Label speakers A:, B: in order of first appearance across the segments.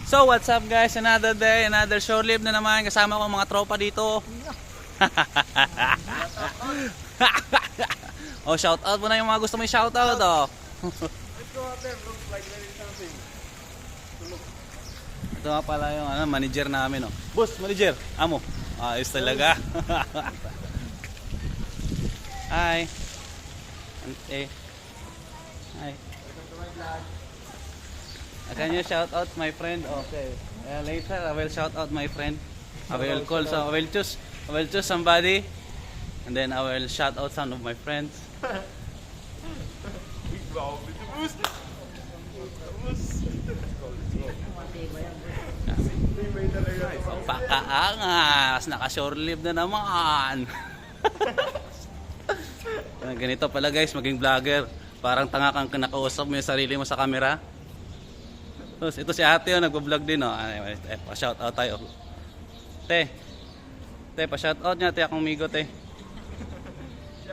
A: So what's up guys, another day, another shore live na naman. Kasama ko mga tropa dito. Oh, shout out mo na yung mga gusto mo i-shout out oh.
B: Let's go out there, looks like there is something to look.
A: Ito nga pala yung manager namin oh. Boss, manager, amo. Ayos talaga. Hi. Ante. Hi.
B: Welcome to my vlog.
A: Can you shout out my friend? Okay. Later I will shout out my friend. I will call so I will choose somebody and then I will shout out some of my friends.
B: Wow, with the boost.
A: Pakaangas, naka-shore live na naman. Ganito pala guys, maging vlogger. Parang tanga kang kinakausap mo yung sarili mo sa camera. Tapos ito si ate oh, nagbo-vlog din oh. Pa-shout out tayo. Te, pa-shout out niya, te akong migo te.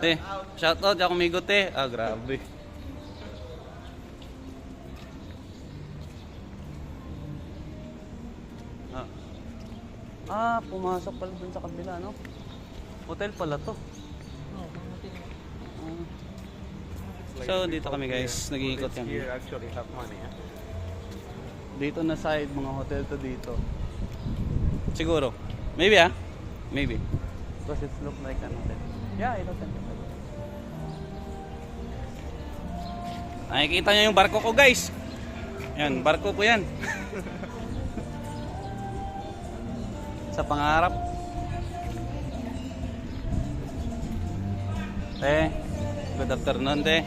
A: Te, shout out akong migo te. Ah, grabe. Pumasok pala dun sa kabila, no? Hotel pala to. So, dito kami guys, nag-iikot kami.
B: Here actually have money, eh?
A: Dito na side, mga hotel to dito. Siguro. Maybe maybe. Because it looks like an hotel. Yeah, it hotel. Nakikita nyo yung barko ko guys. Yan, barko ko yan. Sa pangarap. Te, good afternoon te.